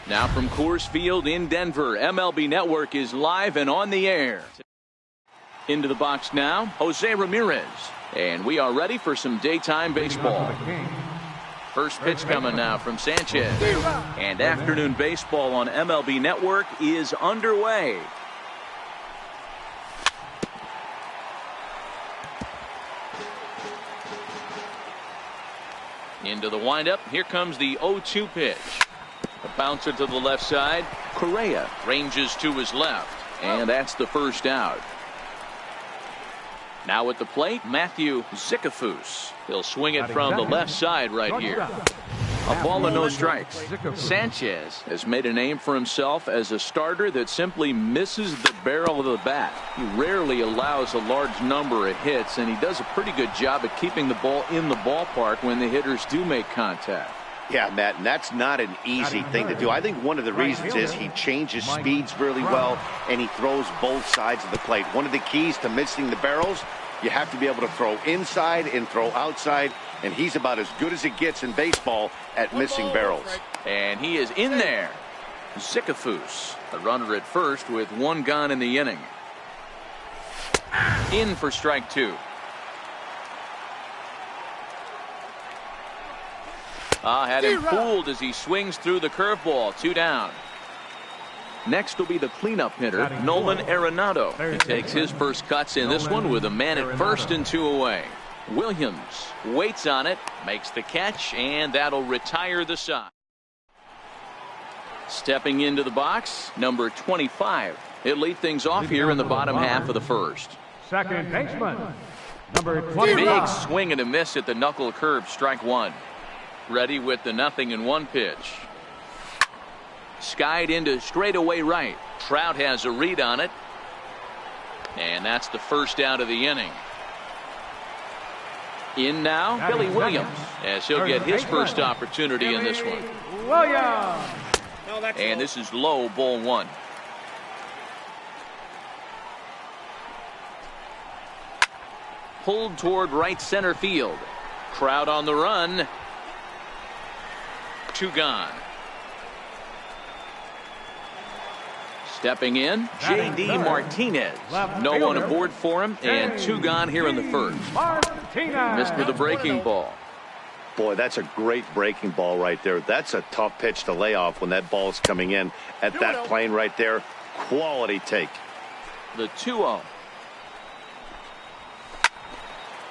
Now from Coors Field in Denver, MLB Network is live and on the air. Into the box now, Jose Ramirez. And we are ready for some daytime baseball. First pitch coming now from Sanchez. And afternoon baseball on MLB Network is underway. Into the windup. Here comes the 0-2 pitch. A bouncer to the left side. Correa ranges to his left. And that's the first out. Now at the plate, Matthew Zicafus. He'll swing it from the left side right here. A ball and no strikes. Sanchez has made a name for himself as a starter that simply misses the barrel of the bat. He rarely allows a large number of hits, and he does a pretty good job at keeping the ball in the ballpark when the hitters do make contact. Yeah, Matt, and that's not an easy thing to do. I think one of the reasons is he changes speeds really well, and he throws both sides of the plate. One of the keys to missing the barrels, you have to be able to throw inside and throw outside, and he's about as good as it gets in baseball at missing barrels. And he is in there. Zicafus, a runner at first with one gone in the inning. In for strike two. Had him fooled as he swings through the curveball. 2 down. Next will be the cleanup hitter, Nolan Arenado. He takes his first cuts in this one with a man at first and 2 away. Williams waits on it, makes the catch, and that'll retire the side. Stepping into the box, number 25. He'll lead things off here in the bottom half of the first. Second baseman, number 25. Big swing and a miss at the knuckle curve, strike one. Ready with the 0-1 pitch. Skied into straightaway right. Trout has a read on it. And that's the first out of the inning. In now, Billy Williams, as he'll get his first opportunity in this one. And this is low, ball one. Pulled toward right center field. Crowd on the run. 2 gone. Stepping in, J.D. Martinez. No one aboard for him, and 2 gone here in the first. Missed with a breaking ball. Boy, that's a great breaking ball right there. That's a tough pitch to lay off when that ball is coming in at that plane right there. Quality take. The 2-0.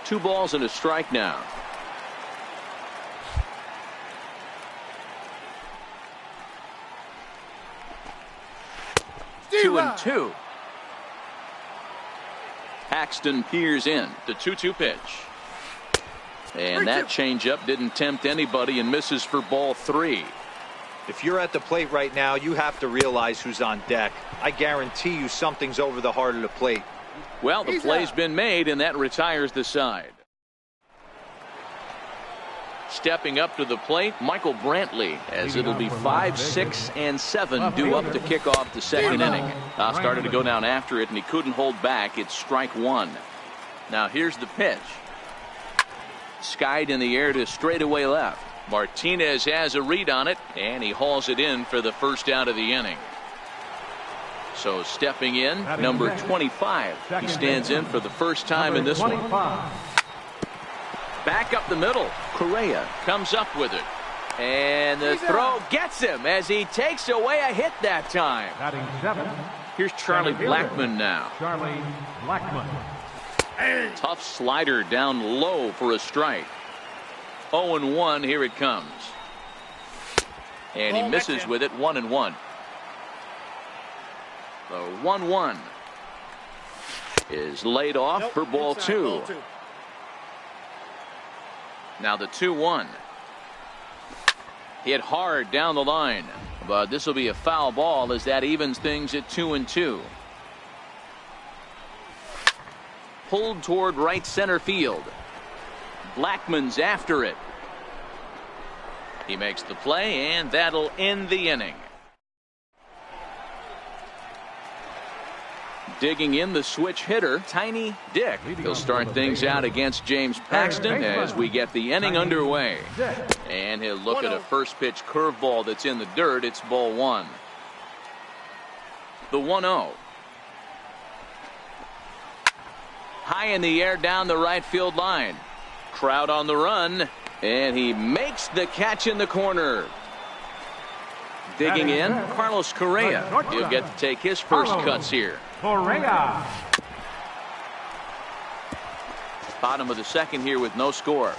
2 balls and a strike now. Two and 2. Paxton peers in. The 2-2 pitch. And that changeup didn't tempt anybody and misses for ball 3. If you're at the plate right now, you have to realize who's on deck. I guarantee you something's over the heart of the plate. Well, the play's been made, and that retires the side. Stepping up to the plate, Michael Brantley, as it'll be 5, 6, and 7 due up to kick off the second inning. Started to go down after it, and he couldn't hold back. It's strike one. Now here's the pitch. Skied in the air to straightaway left. Martinez has a read on it, and he hauls it in for the first out of the inning. So stepping in, number 25. He stands in for the first time in this one. Back up the middle. Correa comes up with it. And the throw gets him as he takes away a hit that time. Here's Charlie Blackmon now. Tough slider down low for a strike. 0-1. Here it comes. And he misses with it. 1-1. The 1-1 is laid off for ball 2. Now the 2-1. Hit hard down the line, but this will be a foul ball as that evens things at 2-2. Pulled toward right center field. Blackmon's after it. He makes the play, and that'll end the inning. Digging in, the switch hitter, Tiny Dick. He'll start things out against James Paxton as we get the inning underway. And he'll look at a first pitch curveball that's in the dirt. It's ball one. The 1-0. High in the air down the right field line. Crowd on the run. And he makes the catch in the corner. Digging in, Carlos Correa. He'll get to take his first cuts here. Correa. Bottom of the second here with no score.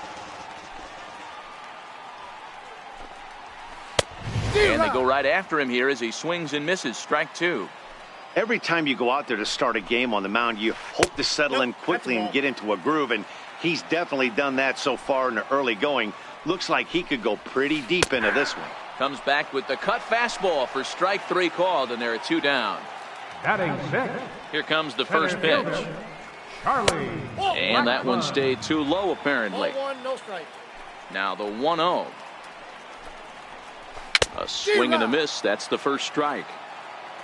And they go right after him here as he swings and misses. Strike two. Every time you go out there to start a game on the mound, you hope to settle in quickly and get into a groove, and he's definitely done that so far in the early going. Looks like he could go pretty deep into this one. Comes back with the cut fastball for strike three called, and there are two down. Batting sixth. Here comes the first pitch. Charlie. And that one stayed too low apparently. No strike. Now the 1-0. A swing and a miss. That's the first strike.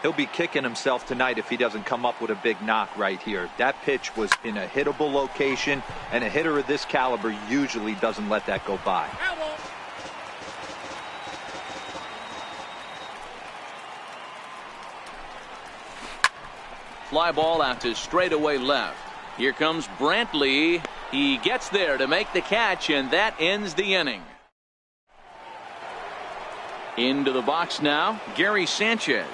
He'll be kicking himself tonight if he doesn't come up with a big knock right here. That pitch was in a hittable location, and a hitter of this caliber usually doesn't let that go by. Fly ball out to straightaway left. Here comes Brantley. He gets there to make the catch, and that ends the inning. Into the box now, Gary Sanchez,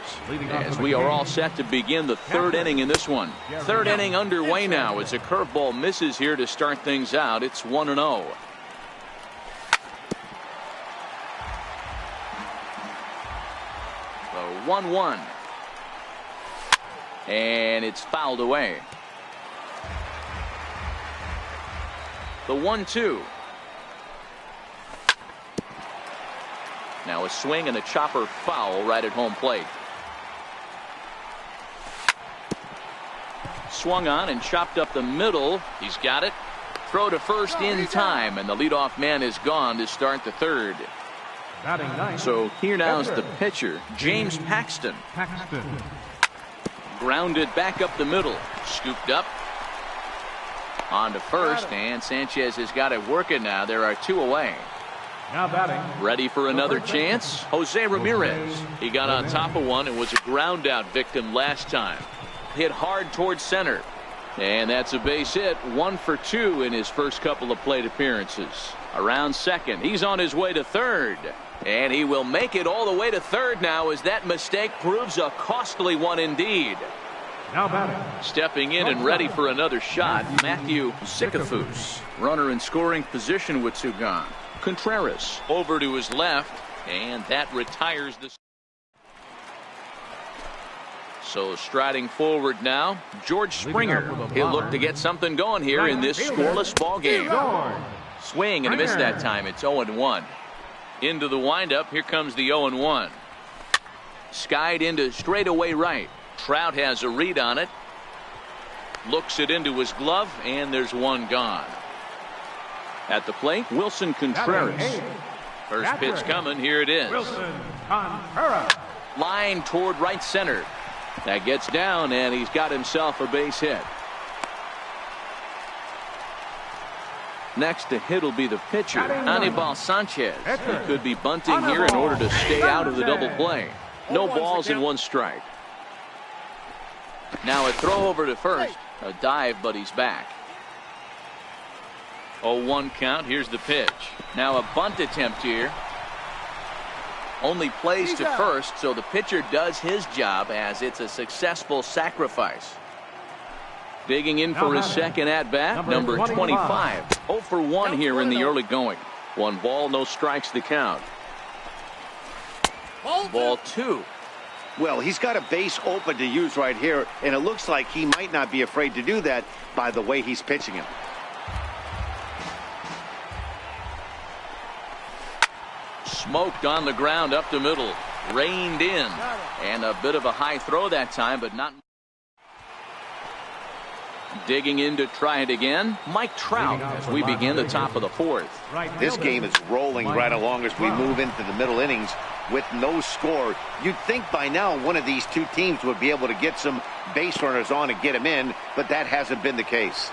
as we are all set to begin the third inning in this one. Third inning underway now as a curveball misses here to start things out. It's 1-0. The 1-1. And it's fouled away. The 1-2. Now a swing and a chopper foul right at home plate. Swung on and chopped up the middle. He's got it. Throw to first in time, and the leadoff man is gone to start the third. So here now is the pitcher, James Paxton. Grounded back up the middle. Scooped up. On to first, and Sanchez has got it working now. There are two away. Now batting. Ready for another chance? Jose Ramirez. He got on top of one and was a ground out victim last time. Hit hard towards center. And that's a base hit. 1 for 2 in his first couple of plate appearances. Around second. He's on his way to third. And he will make it all the way to third now as that mistake proves a costly one indeed. Now batting. Stepping in and ready for another shot, Matthew Zicafus. Runner in scoring position with two gone. Contreras over to his left, and that retires the. So striding forward now, George Springer. He'll look to get something going here in this scoreless ball game. Swing and a miss that time. It's 0-1. Into the windup. Here comes the 0-1. Skied into straightaway right. Trout has a read on it. Looks it into his glove, and there's one gone. At the plate, Wilson Contreras. First pitch coming. Here it is. Wilson Contreras. Line toward right center. That gets down, and he's got himself a base hit. Next to hit will be the pitcher, Anibal Sanchez. He could be bunting here in order to stay out of the double play. No balls and one strike. Now a throw over to first. A dive, but he's back. 0-1 count. Here's the pitch. Now a bunt attempt here. Only plays to first, so the pitcher does his job as it's a successful sacrifice. Digging in for his second at-bat, number 25. 0 for 1 here in the early going. 1 ball, no strikes to count. Ball 2. Well, he's got a base open to use right here, and it looks like he might not be afraid to do that by the way he's pitching him. Smoked on the ground up the middle. Reined in. And a bit of a high throw that time, but not. Digging in to try it again, Mike Trout, as we begin the top of the fourth. This game is rolling right along as we move into the middle innings with no score. You'd think by now one of these two teams would be able to get some base runners on and get them in, but that hasn't been the case.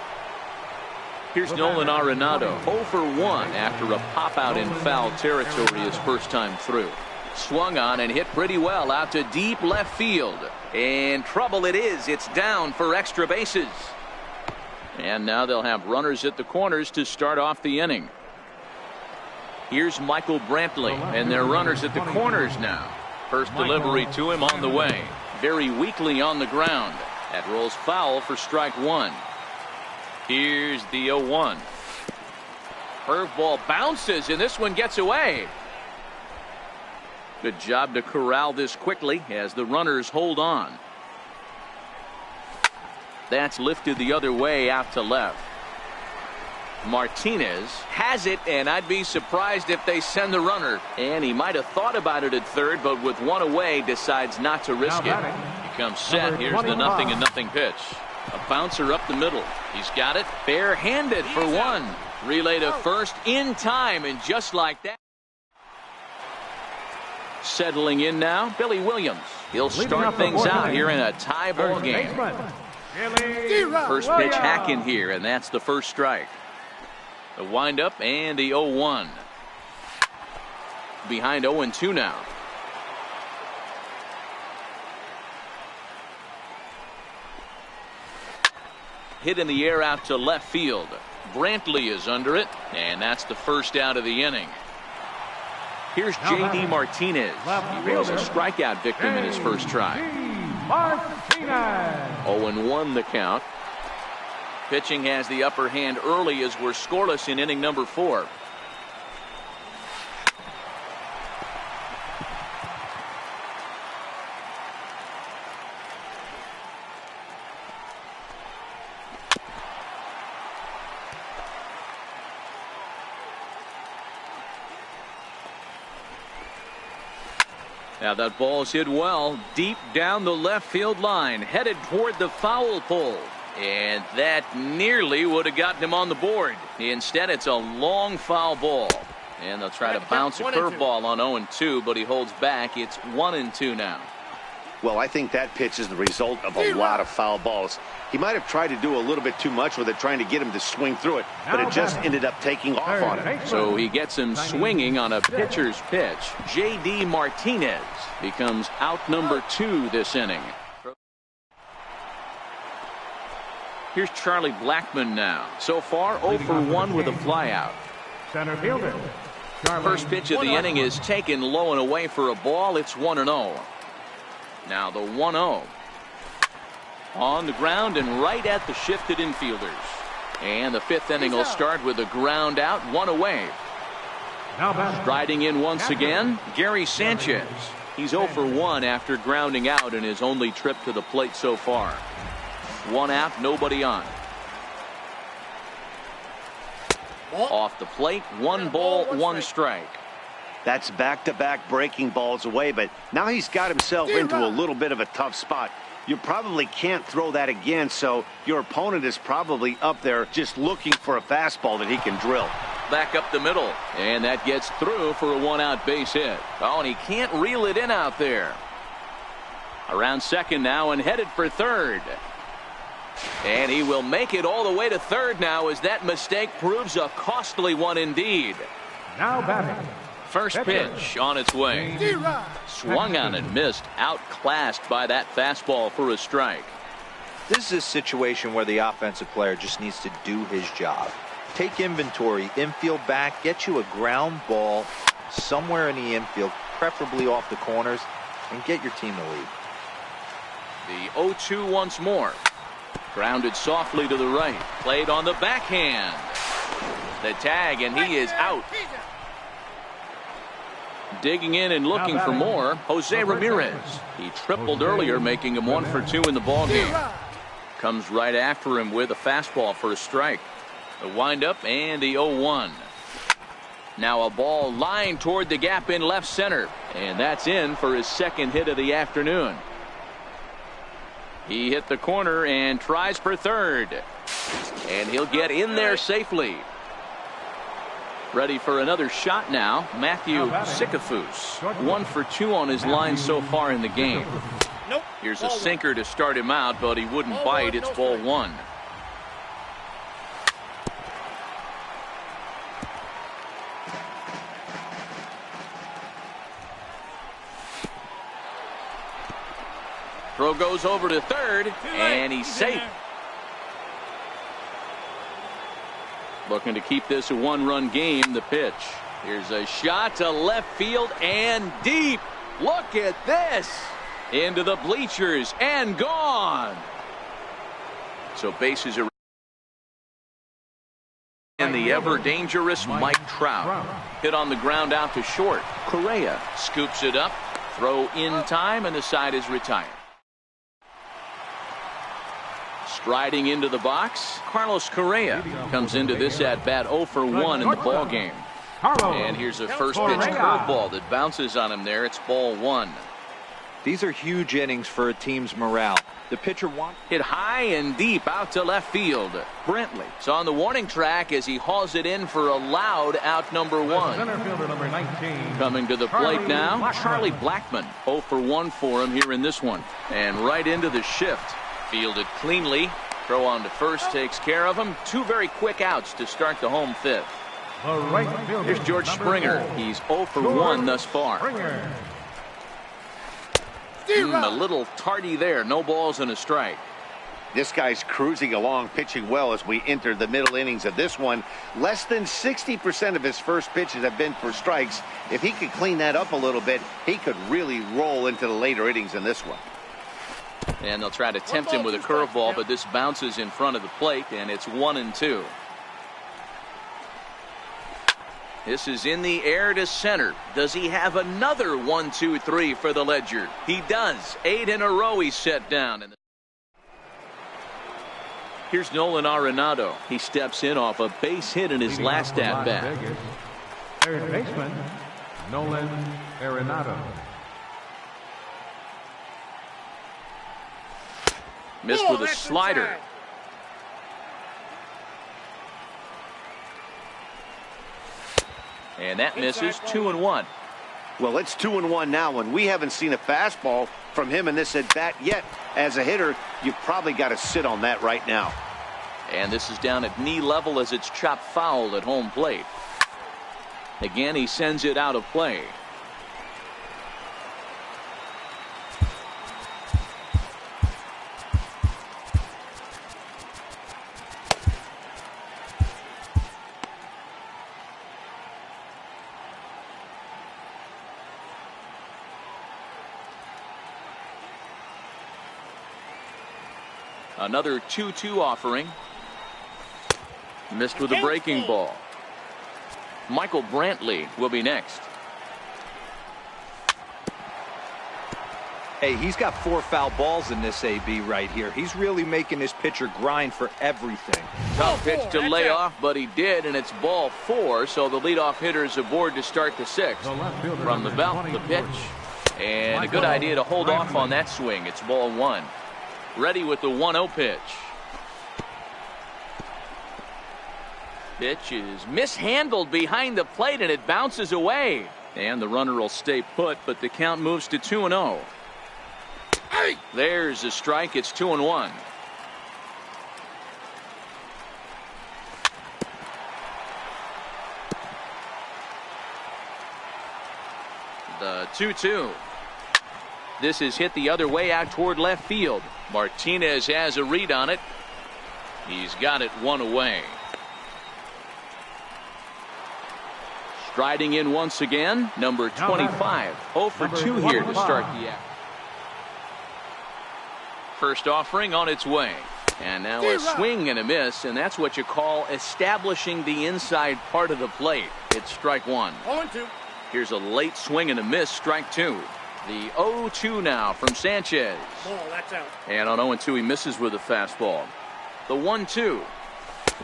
Here's Nolan Arenado, 0 for 1 after a pop-out in foul territory his first time through. Swung on and hit pretty well out to deep left field. And trouble it is. It's down for extra bases. And now they'll have runners at the corners to start off the inning. Here's Michael Brantley, and they're runners at the corners now. First delivery to him on the way. Very weakly on the ground. That rolls foul for strike one. Here's the 0-1. Curveball bounces, and this one gets away. Good job to corral this quickly as the runners hold on. That's lifted the other way out to left. Martinez has it, and I'd be surprised if they send the runner. And he might have thought about it at third, but with one away, decides not to risk it. He comes set. Here's the 0-0 pitch. A bouncer up the middle. He's got it barehanded for one. Relay to first in time, and just like that. Settling in now, Billy Williams. He'll start things out here in a tie ball game. First pitch hacking here, and that's the first strike. The windup and the 0-1. Behind 0-2 now. Hit in the air out to left field. Brantley is under it, and that's the first out of the inning. Here's J.D. Martinez. He was a strikeout victim in his first try. 0-1 the count. Pitching has the upper hand early as we're scoreless in inning number 4. Now that ball's hit well deep down the left field line, headed toward the foul pole. And that nearly would have gotten him on the board. Instead, it's a long foul ball. And they'll try to bounce a curveball on 0-2, but he holds back. It's 1-2 now. Well, I think that pitch is the result of a lot of foul balls. He might have tried to do a little bit too much with it, trying to get him to swing through it, but it just ended up taking off on him. So he gets him swinging on a pitcher's pitch. J.D. Martinez becomes out number 2 this inning. Here's Charlie Blackmon now. So far, 0 for 1 with a flyout. Center fielder. First pitch of the inning is taken low and away for a ball. It's 1-0. Now the 1-0. On the ground and right at the shifted infielders. And the 5th inning will start with a ground out, 1 away. Striding in once again, Gary Sanchez. He's 0 for 1 after grounding out in his only trip to the plate so far. 1 out, nobody on. Off the plate, 1 ball, 1 strike. That's back-to-back breaking balls away, but now he's got himself into a little bit of a tough spot. You probably can't throw that again, so your opponent is probably up there just looking for a fastball that he can drill. Back up the middle, and that gets through for a 1-out base hit. Oh, and he can't reel it in out there. Around second now and headed for third. And he will make it all the way to third now as that mistake proves a costly one indeed. Now batting. First pitch on its way. Swung on and missed. Outclassed by that fastball for a strike. This is a situation where the offensive player just needs to do his job. Take inventory, infield back, get you a ground ball somewhere in the infield, preferably off the corners, and get your team to lead. The 0-2 once more. Grounded softly to the right. Played on the backhand. The tag, and he is out. Digging in and looking for more, Jose Ramirez. He tripled earlier, making him 1 for 2 in the ballgame. Comes right after him with a fastball for a strike. The windup and the 0-1. Now a ball lined toward the gap in left center. And that's in for his second hit of the afternoon. He hit the corner and tries for third. And he'll get in there safely. Ready for another shot now. Matthew Zickafoose. 1 for 2 on his line so far in the game. Here's a sinker to start him out, but he wouldn't bite. It's ball 1. Throw goes over to third, and he's safe. Looking to keep this a 1-run game. The pitch. Here's a shot to left field and deep. Look at this. Into the bleachers and gone. So bases are. And the ever dangerous Mike Trout. Hit on the ground out to short. Correa scoops it up. Throw in time, and the side is retired. Striding into the box, Carlos Correa comes into this at bat 0 for 1 in the ball game. And here's a first pitch curveball that bounces on him there. It's ball 1. These are huge innings for a team's morale. The pitcher wants hit high and deep out to left field. Brentley's on the warning track as he hauls it in for a loud out number 1. Coming to the plate now, Charlie Blackmon. 0 for 1 for him here in this one. And right into the shift. Fielded cleanly. Throw on to first takes care of him. 2 very quick outs to start the home 5th. Here's George Springer. He's 0 for 1 thus far. A little tardy there. No balls and a strike. This guy's cruising along, pitching well as we enter the middle innings of this one. Less than 60% of his first pitches have been for strikes. If he could clean that up a little bit, he could really roll into the later innings in this one. And they'll try to tempt him with a curveball, but this bounces in front of the plate, and it's 1-2. This is in the air to center. Does he have another 1-2-3 for the Ledger? He does. 8 in a row he's set down. Here's Nolan Arenado. He steps in off a base hit in his last at-bat. Third baseman, Nolan Arenado. Missed with a slider. And that misses. 2-1. Well, it's 2-1 now, and we haven't seen a fastball from him in this at bat yet. As a hitter, you've probably got to sit on that right now. And this is down at knee level as it's chopped foul at home plate. Again, he sends it out of play. Another 2-2 offering. Missed with a breaking ball. Michael Brantley will be next. Hey, he's got 4 foul balls in this AB right here. He's really making his pitcher grind for everything. Tough pitch to lay off, but he did, and it's ball 4, so the leadoff hitter is aboard to start the 6th. From the belt, the pitch. And a good idea to hold off on that swing. It's ball 1. Ready with the 1-0 pitch. Pitch is mishandled behind the plate, and it bounces away. And the runner will stay put, but the count moves to 2-0. There's a strike. It's 2-1. The 2-2. This is hit the other way out toward left field. Martinez has a read on it. He's got it 1 away. Striding in once again, number 25. 0 for 2 here to start the act. First offering on its way. And now a swing and a miss, and that's what you call establishing the inside part of the plate. It's strike 1. 0-2. Here's a late swing and a miss, strike 2. The 0-2 now from Sanchez. Ball, that's out. And on 0-2 he misses with a fastball. The 1-2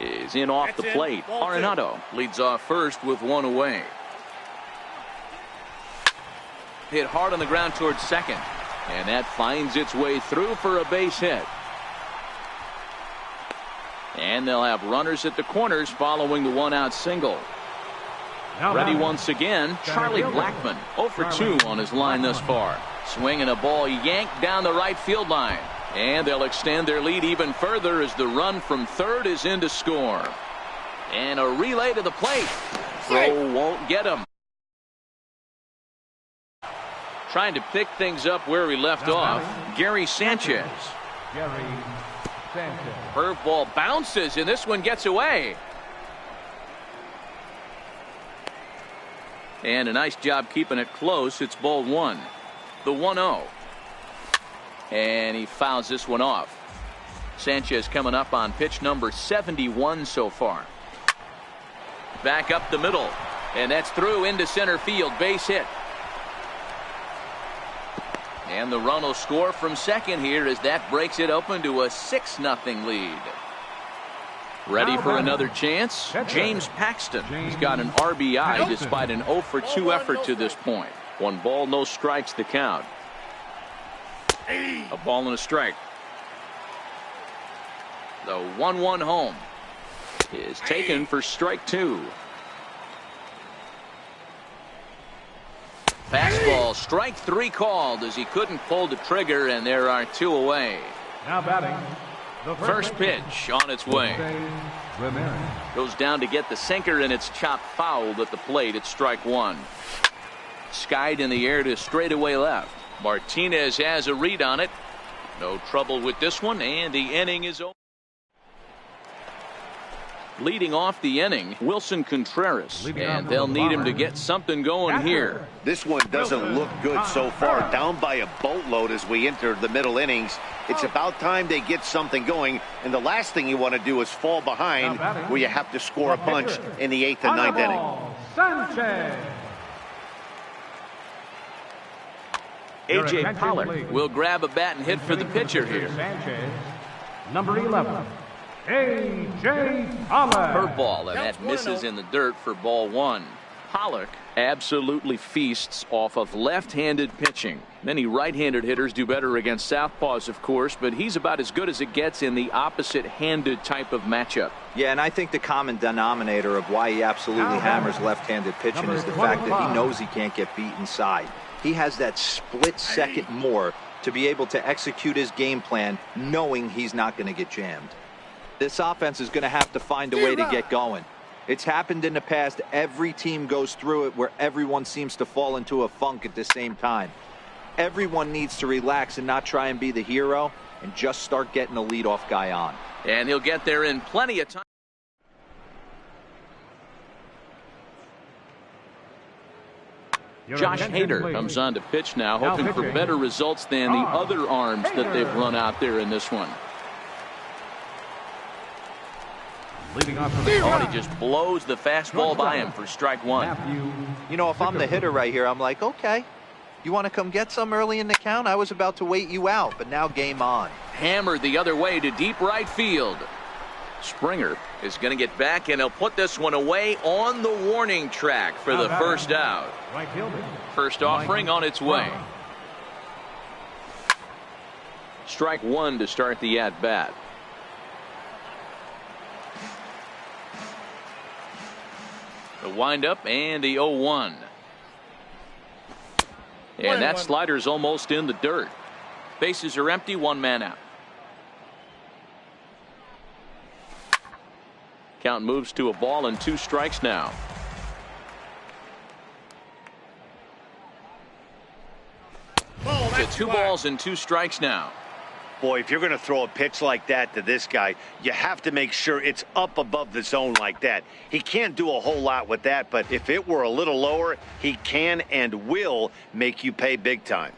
is in off the plate. Arenado leads off first with 1 away. Hit hard on the ground towards second. And that finds its way through for a base hit. And they'll have runners at the corners following the one-out single. Ready once again, Charlie Blackmon, 0 for 2 on his line thus far. Swinging a ball yanked down the right field line. And they'll extend their lead even further as the run from third is in to score. And a relay to the plate. Throw won't get him. Trying to pick things up where he left off, Gary Sanchez. Curveball bounces, and this one gets away. And a nice job keeping it close. It's ball 1. The 1-0. And he fouls this one off. Sanchez coming up on pitch number 71 so far. Back up the middle. And that's through into center field. Base hit. And the run will score from second here as that breaks it open to a 6-0 lead. Ready for another chance? James Paxton. He's got an RBI despite an 0 for 2 effort to this point. 1 ball, no strikes the count. A ball and a strike. The 1-1 home is taken for strike 2. Fastball, strike 3 called as he couldn't pull the trigger, and there are 2 away. Now batting. The first pitch on its way. Goes down to get the sinker, and it's chopped foul at the plate. It's strike 1. Skied in the air to straightaway left. Martinez has a read on it. No trouble with this one, and the inning is over. Leading off the inning, Wilson Contreras, and they'll need him to get something going here. This one doesn't look good so far. Down by a boatload as we enter the middle innings. It's about time they get something going, and the last thing you want to do is fall behind where you have to score a punch in the 8th and 9th inning. Sanchez. A.J. Pollock will grab a bat and hit for the pitcher here. Sanchez, number 11. A.J. Pollock. Curveball, and that misses in the dirt for ball 1. Pollock absolutely feasts off of left-handed pitching. Many right-handed hitters do better against southpaws, of course, but he's about as good as it gets in the opposite-handed type of matchup. Yeah, and I think the common denominator of why he absolutely hammers left-handed pitching is the fact that he knows he can't get beat inside. He has that split second more to be able to execute his game plan knowing he's not going to get jammed. This offense is going to have to find a way to get going. It's happened in the past. Every team goes through it where everyone seems to fall into a funk at the same time. Everyone needs to relax and not try and be the hero and just start getting the leadoff guy on. And he'll get there in plenty of time. Josh Hader comes on to pitch now, hoping for better results than the other arms that they've run out there in this one. Leading off from the he just blows the fastball by him for strike 1. You know, if I'm the hitter right here, I'm like, okay, you want to come get some early in the count? I was about to wait you out, but now game on. Hammered the other way to deep right field. Springer is going to get back, and he'll put this one away on the warning track for the first out. First offering on its way. Strike 1 to start the at-bat. The windup and the 0-1. And that slider's almost in the dirt. Bases are empty, 1 man out. Count moves to a ball and 2 strikes now. To 2 balls and 2 strikes now. Boy, if you're going to throw a pitch like that to this guy, you have to make sure it's up above the zone like that. He can't do a whole lot with that, but if it were a little lower, he can and will make you pay big time.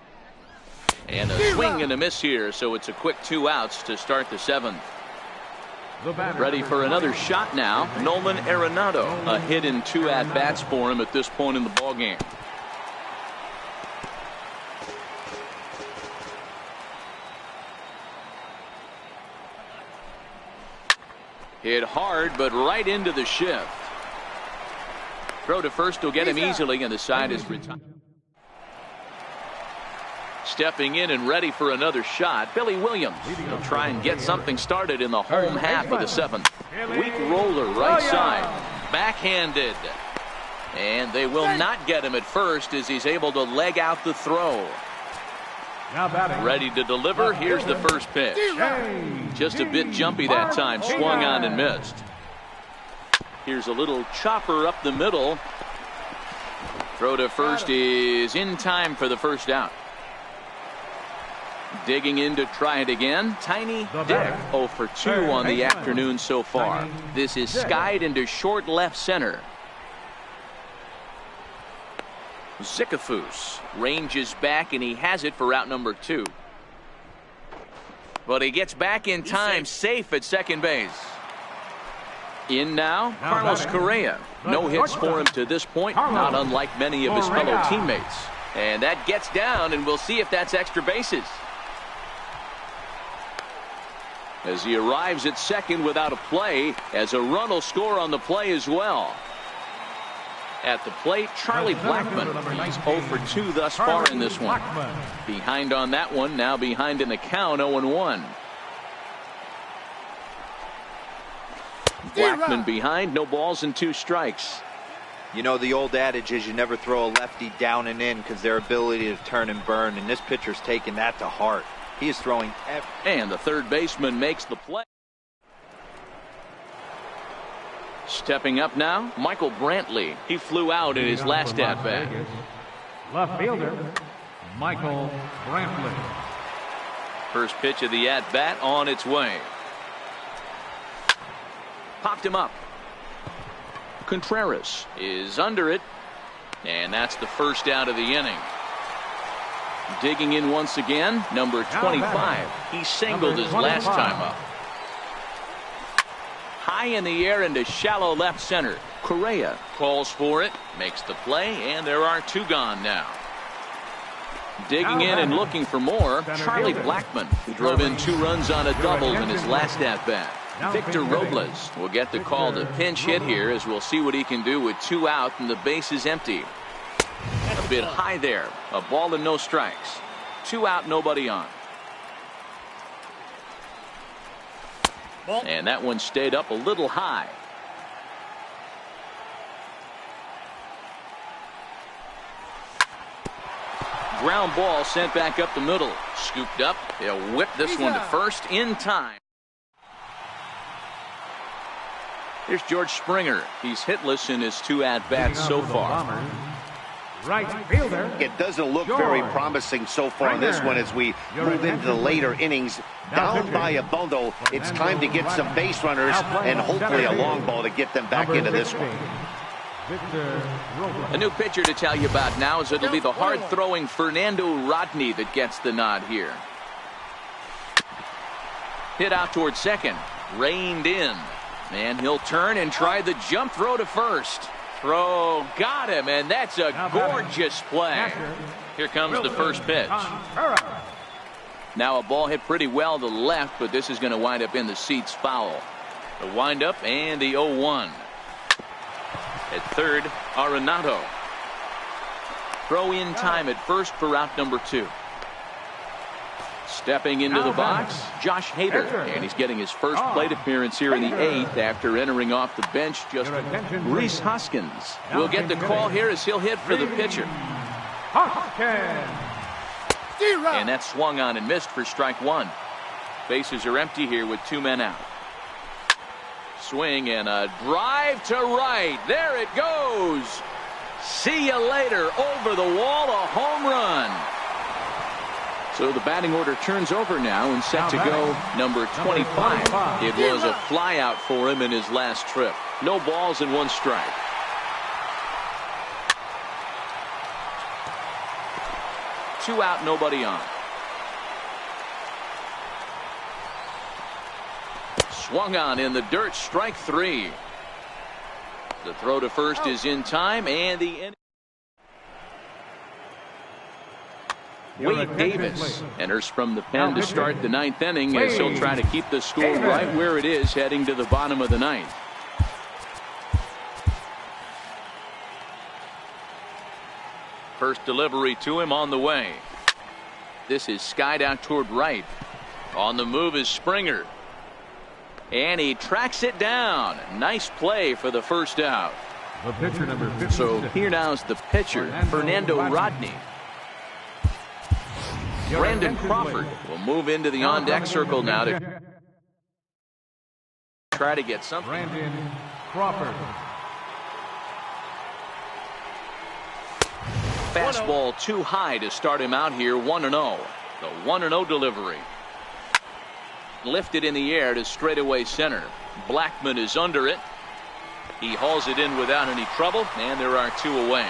And a swing and a miss here, so it's a quick 2 outs to start the 7th. Ready for another shot now, Nolan Arenado. A hit in 2 at-bats for him at this point in the ballgame. Hit hard, but right into the shift. Throw to first will get him easily, and the side is retired. Stepping in and ready for another shot, Billy Williams will try and get something started in the home half of the 7th. Weak roller right side. Backhanded. And they will not get him at first as he's able to leg out the throw. Ready to deliver. Here's the first pitch. Just a bit jumpy that time. Swung on and missed. Here's a little chopper up the middle. Throw to first is in time for the first out. Digging in to try it again. Tiny Dick 0 for 2 on the afternoon so far. This is skied into short left center. Zickafoose ranges back and he has it for out number 2. But he gets back in time, safe at second base. In now, Carlos Correa. No hits for him to this point, not unlike many of his fellow teammates. And that gets down, and we'll see if that's extra bases. As he arrives at second without a play, as a run will score on the play as well. At the plate, Charlie Blackmon. He's 0 for 2 thus far in this one. Behind on that one, now behind in the count, 0-1. Blackmon behind, no balls and 2 strikes. You know, the old adage is you never throw a lefty down and in because their ability to turn and burn, and this pitcher's taking that to heart. He is throwing and the third baseman makes the play. Stepping up now, Michael Brantley. He flew out in his last at bat. Left fielder, Michael Brantley. First pitch of the at bat on its way. Popped him up. Contreras is under it, and that's the first out of the inning. Digging in once again, number 25. He singled his last time up. High in the air into shallow left center. Correa calls for it, makes the play, and there are 2 gone now. Digging in and looking for more, Charlie Blackmon, who drove in 2 runs on a double in his last at-bat. Victor Robles will get the call to pinch hit here, as we'll see what he can do with 2 out and the base is empty. A bit high there. A ball and no strikes. 2 out, nobody on. And that one stayed up a little high. Ground ball sent back up the middle. Scooped up. They'll whip this one to first in time. Here's George Springer. He's hitless in his 2 at-bats so far. Right fielder. It doesn't look very promising so far in this one as we move into the later innings. Down by a bundle, it's time to get some base runners and hopefully a long ball to get them back into this one. A new pitcher to tell you about now is it'll be the hard-throwing Fernando Rodney that gets the nod here. Hit out towards second. Reined in. And he'll turn and try the jump throw to first. Throw got him, and that's a gorgeous play. Here comes the first pitch. Now a ball hit pretty well to the left, but this is going to wind up in the seats foul. The windup and the 0-1. At third, Arenado. Throw in time at first for out number 2. Stepping into the box, Josh Hader, and he's getting his first plate appearance here in the 8th after entering off the bench. Just Reese Hoskins will get the call here as he'll hit for the pitcher. And that swung on and missed for strike 1. Bases are empty here with 2 men out. Swing and a drive to right. There it goes. See you later. Over the wall, a home run. So the batting order turns over now and set to go number 25. It was a fly out for him in his last trip. No balls and 1 strike. Two out, nobody on. Swung on in the dirt, strike 3. The throw to first is in time, and the inning. Wade Davis enters from the pen to start the 9th inning as he'll try to keep the score right where it is heading to the bottom of the 9th. First delivery to him on the way. This is skied out toward right. On the move is Springer. And he tracks it down. Nice play for the first out. The pitcher, number 56. So here now's the pitcher, Fernando Rodney. Brandon Crawford will move into the on-deck circle now to try to get something. Brandon Crawford. Fastball too high to start him out here, 1-0. The 1-0 delivery. Lifted in the air to straightaway center. Blackman is under it. He hauls it in without any trouble, and there are 2 away.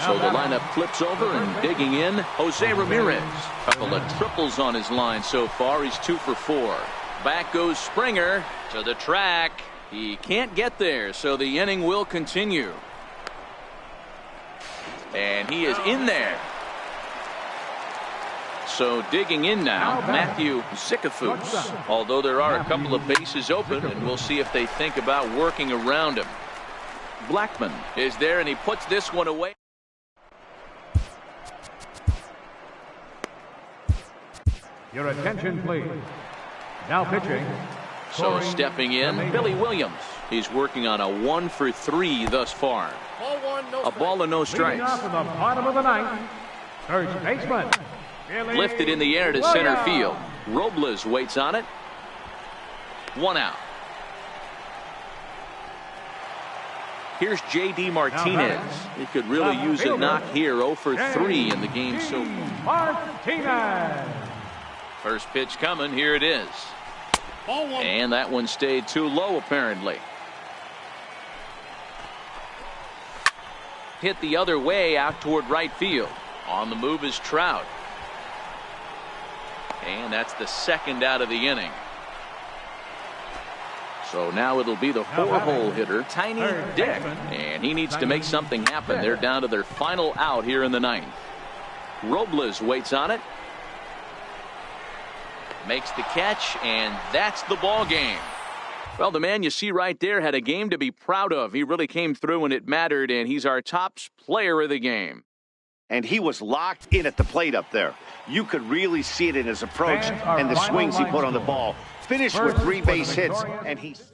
So the lineup flips over, and digging in, Jose Ramirez. Couple of triples on his line so far. He's 2 for 4. Back goes Springer to the track. He can't get there, so the inning will continue. And he is in there. So digging in now, Matthew Zickafoose. Although there are a couple of bases open, and we'll see if they think about working around him. Blackman is there, and he puts this one away. Your attention, please. Now pitching. So stepping in, Billy Williams. He's working on a 1 for 3 thus far. A ball and no Leading strikes. off in the bottom of the ninth, first baseman. Billy Lifted in the air to center field. Robles waits on it. 1 out. Here's J.D. Martinez. He could really use a knock here. 0 for 3 in the game so far. Martinez. First pitch coming. Here it is. And that one stayed too low apparently. Hit the other way out toward right field. On the move is Trout. And that's the second out of the inning. So now it'll be the 4-hole hitter, Tiny Dick. And he needs to make something happen. They're down to their final out here in the ninth. Robles waits on it. Makes the catch, and that's the ball game. Well, the man you see right there had a game to be proud of. He really came through when it mattered, and he's our top player of the game. And he was locked in at the plate up there. You could really see it in his approach and the swings he put on the ball. Finished with 3 base hits, and he's...